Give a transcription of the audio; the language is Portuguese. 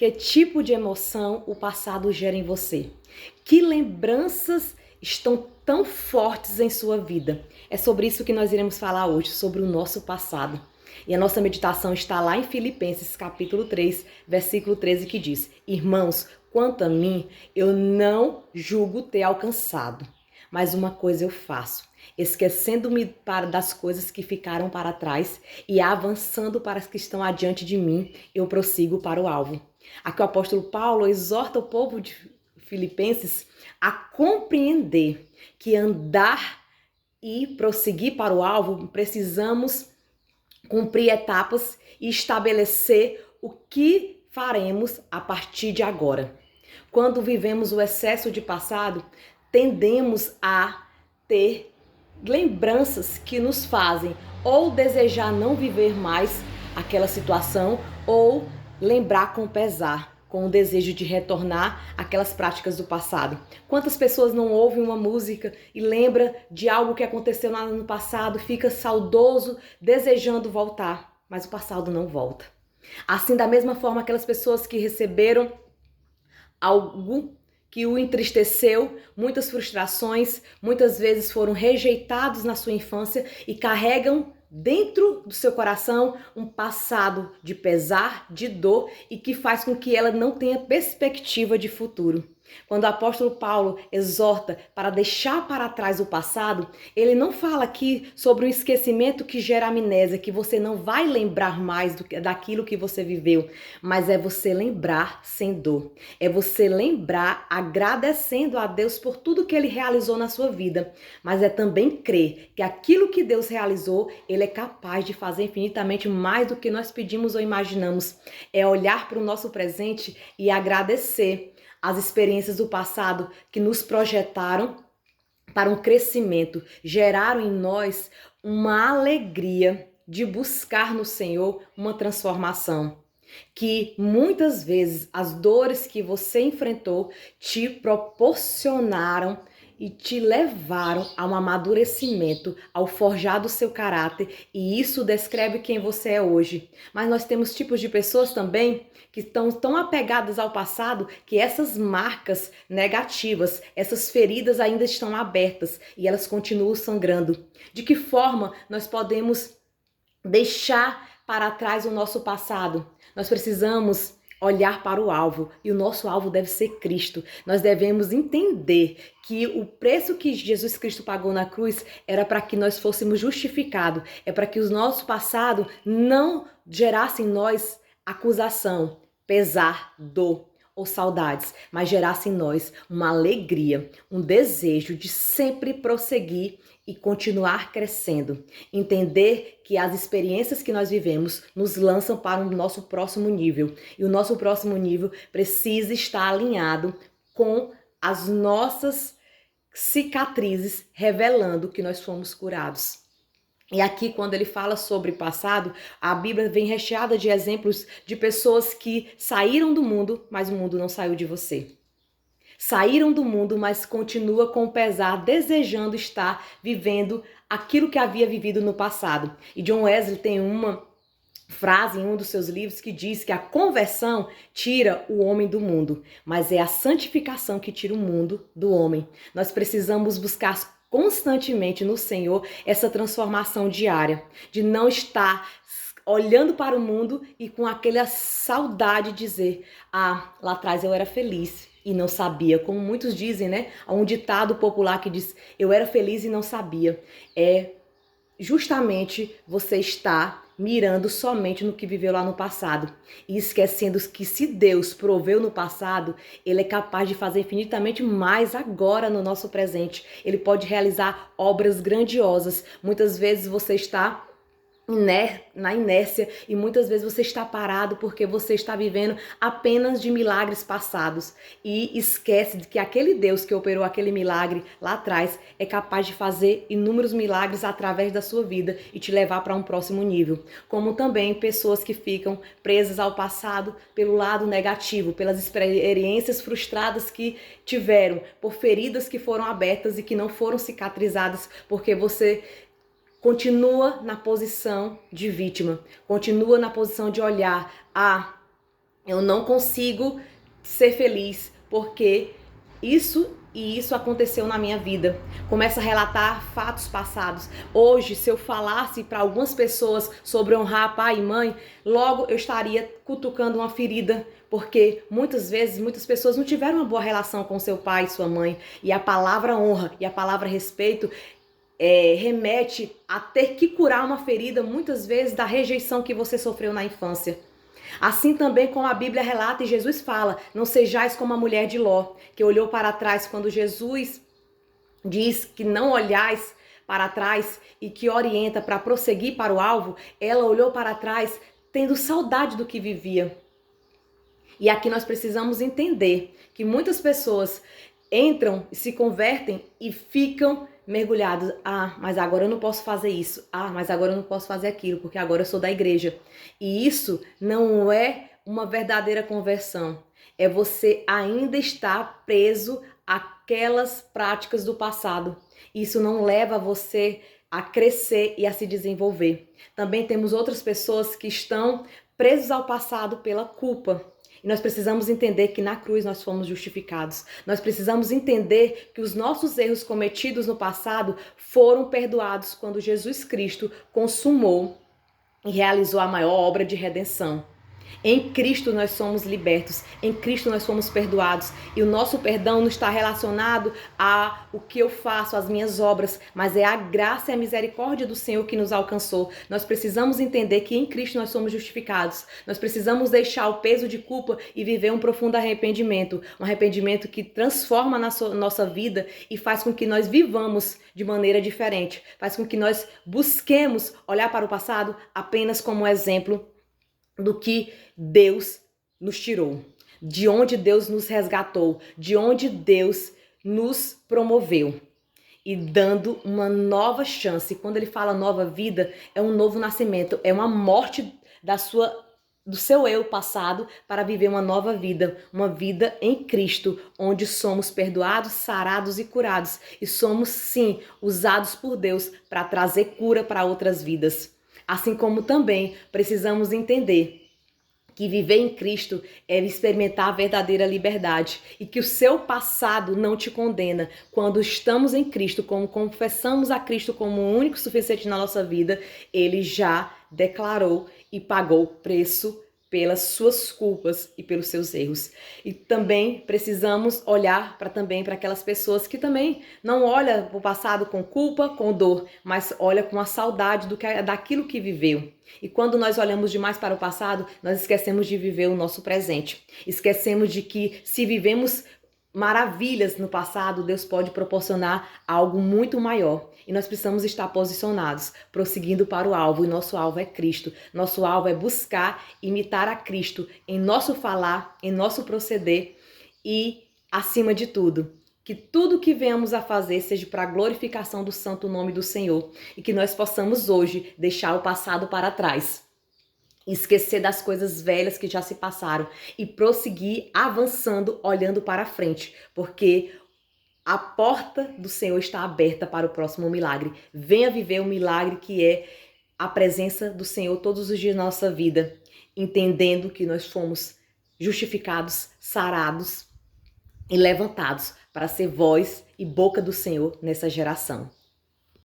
Que tipo de emoção o passado gera em você? Que lembranças estão tão fortes em sua vida? É sobre isso que nós iremos falar hoje, sobre o nosso passado. E a nossa meditação está lá em Filipenses capítulo 3, versículo 13, que diz: Irmãos, quanto a mim, eu não julgo ter alcançado, mas uma coisa eu faço, esquecendo-me das coisas que ficaram para trás e avançando para as que estão adiante de mim, eu prossigo para o alvo. Aqui o apóstolo Paulo exorta o povo de Filipenses a compreender que andar e prosseguir para o alvo, precisamos cumprir etapas e estabelecer o que faremos a partir de agora. Quando vivemos o excesso de passado, tendemos a ter lembranças que nos fazem ou desejar não viver mais aquela situação ou lembrar com pesar, com o desejo de retornar àquelas práticas do passado. Quantas pessoas não ouvem uma música e lembra de algo que aconteceu no ano passado, fica saudoso, desejando voltar, mas o passado não volta. Assim, da mesma forma, aquelas pessoas que receberam algo que o entristeceu, muitas frustrações, muitas vezes foram rejeitados na sua infância e carregam dentro do seu coração um passado de pesar, de dor e que faz com que ela não tenha perspectiva de futuro. Quando o apóstolo Paulo exorta para deixar para trás o passado, ele não fala aqui sobre um esquecimento que gera amnésia, que você não vai lembrar mais daquilo que você viveu, mas é você lembrar sem dor. É você lembrar agradecendo a Deus por tudo que Ele realizou na sua vida, mas é também crer que aquilo que Deus realizou, Ele é capaz de fazer infinitamente mais do que nós pedimos ou imaginamos. É olhar para o nosso presente e agradecer as experiências do passado que nos projetaram para um crescimento, geraram em nós uma alegria de buscar no Senhor uma transformação. Que muitas vezes as dores que você enfrentou te proporcionaram e te levaram a um amadurecimento, ao forjar do seu caráter, e isso descreve quem você é hoje. Mas nós temos tipos de pessoas também que estão tão apegadas ao passado que essas marcas negativas, essas feridas ainda estão abertas e elas continuam sangrando. De que forma nós podemos deixar para trás o nosso passado? Nós precisamos olhar para o alvo, e o nosso alvo deve ser Cristo. Nós devemos entender que o preço que Jesus Cristo pagou na cruz era para que nós fôssemos justificados, é para que o nosso passado não gerasse em nós acusação, pesar, dor ou saudades, mas gerasse em nós uma alegria, um desejo de sempre prosseguir e continuar crescendo. Entender que as experiências que nós vivemos nos lançam para o nosso próximo nível. E o nosso próximo nível precisa estar alinhado com as nossas cicatrizes, revelando que nós fomos curados. E aqui, quando ele fala sobre passado, a Bíblia vem recheada de exemplos de pessoas que saíram do mundo, mas o mundo não saiu de você. Saíram do mundo, mas continua com pesar, desejando estar vivendo aquilo que havia vivido no passado. E John Wesley tem uma frase em um dos seus livros que diz que a conversão tira o homem do mundo, mas é a santificação que tira o mundo do homem. Nós precisamos buscar constantemente no Senhor essa transformação diária, de não estar olhando para o mundo e com aquela saudade de dizer: ah, lá atrás eu era feliz e não sabia, como muitos dizem, né? Há um ditado popular que diz: eu era feliz e não sabia. É justamente você está mirando somente no que viveu lá no passado e esquecendo que se Deus proveu no passado, Ele é capaz de fazer infinitamente mais agora no nosso presente. Ele pode realizar obras grandiosas. Muitas vezes você está na inércia e muitas vezes você está parado porque você está vivendo apenas de milagres passados e esquece de que aquele Deus que operou aquele milagre lá atrás é capaz de fazer inúmeros milagres através da sua vida e te levar para um próximo nível. Como também pessoas que ficam presas ao passado pelo lado negativo, pelas experiências frustradas que tiveram, por feridas que foram abertas e que não foram cicatrizadas porque você continua na posição de vítima, continua na posição de olhar: ah, Eu não consigo ser feliz porque isso e isso aconteceu na minha vida. Começa a relatar fatos passados. Hoje, se eu falasse para algumas pessoas sobre honrar pai e mãe, logo eu estaria cutucando uma ferida, porque muitas vezes muitas pessoas não tiveram uma boa relação com seu pai e sua mãe. E a palavra honra e a palavra respeito remete a ter que curar uma ferida, muitas vezes, da rejeição que você sofreu na infância. Assim também como a Bíblia relata e Jesus fala, não sejais como a mulher de Ló, que olhou para trás quando Jesus diz que não olhais para trás e que orienta para prosseguir para o alvo, ela olhou para trás tendo saudade do que vivia. E aqui nós precisamos entender que muitas pessoas entram, se convertem e ficam mergulhados. Ah, mas agora eu não posso fazer isso. Ah, mas agora eu não posso fazer aquilo, porque agora eu sou da igreja. E isso não é uma verdadeira conversão. É você ainda estar preso àquelas práticas do passado. Isso não leva você a crescer e a se desenvolver. Também temos outras pessoas que estão presas ao passado pela culpa. E nós precisamos entender que na cruz nós fomos justificados. Nós precisamos entender que os nossos erros cometidos no passado foram perdoados quando Jesus Cristo consumou e realizou a maior obra de redenção. Em Cristo nós somos libertos, em Cristo nós somos perdoados. E o nosso perdão não está relacionado a o que eu faço, às minhas obras, mas é a graça e a misericórdia do Senhor que nos alcançou. Nós precisamos entender que em Cristo nós somos justificados. Nós precisamos deixar o peso de culpa e viver um profundo arrependimento. Um arrependimento que transforma a nossa vida e faz com que nós vivamos de maneira diferente. Faz com que nós busquemos olhar para o passado apenas como exemplo do que Deus nos tirou, de onde Deus nos resgatou, de onde Deus nos promoveu e dando uma nova chance. Quando ele fala nova vida, é um novo nascimento, é uma morte do seu eu passado para viver uma nova vida, uma vida em Cristo, onde somos perdoados, sarados e curados e somos sim usados por Deus para trazer cura para outras vidas. Assim como também precisamos entender que viver em Cristo é experimentar a verdadeira liberdade e que o seu passado não te condena. Quando estamos em Cristo, como confessamos a Cristo como o único suficiente na nossa vida, Ele já declarou e pagou o preço pelas suas culpas e pelos seus erros. E também precisamos olhar para aquelas pessoas que também não olham para o passado com culpa, com dor, mas olham com a saudade daquilo que viveu. E quando nós olhamos demais para o passado, nós esquecemos de viver o nosso presente. Esquecemos de que se vivemos maravilhas no passado, Deus pode proporcionar algo muito maior. E nós precisamos estar posicionados, prosseguindo para o alvo. E nosso alvo é Cristo. Nosso alvo é buscar imitar a Cristo em nosso falar, em nosso proceder e, acima de tudo, que tudo que venhamos a fazer seja para a glorificação do santo nome do Senhor e que nós possamos hoje deixar o passado para trás. Esquecer das coisas velhas que já se passaram e prosseguir avançando, olhando para frente, porque a porta do Senhor está aberta para o próximo milagre. Venha viver o milagre que é a presença do Senhor todos os dias da nossa vida, entendendo que nós fomos justificados, sarados e levantados para ser voz e boca do Senhor nessa geração.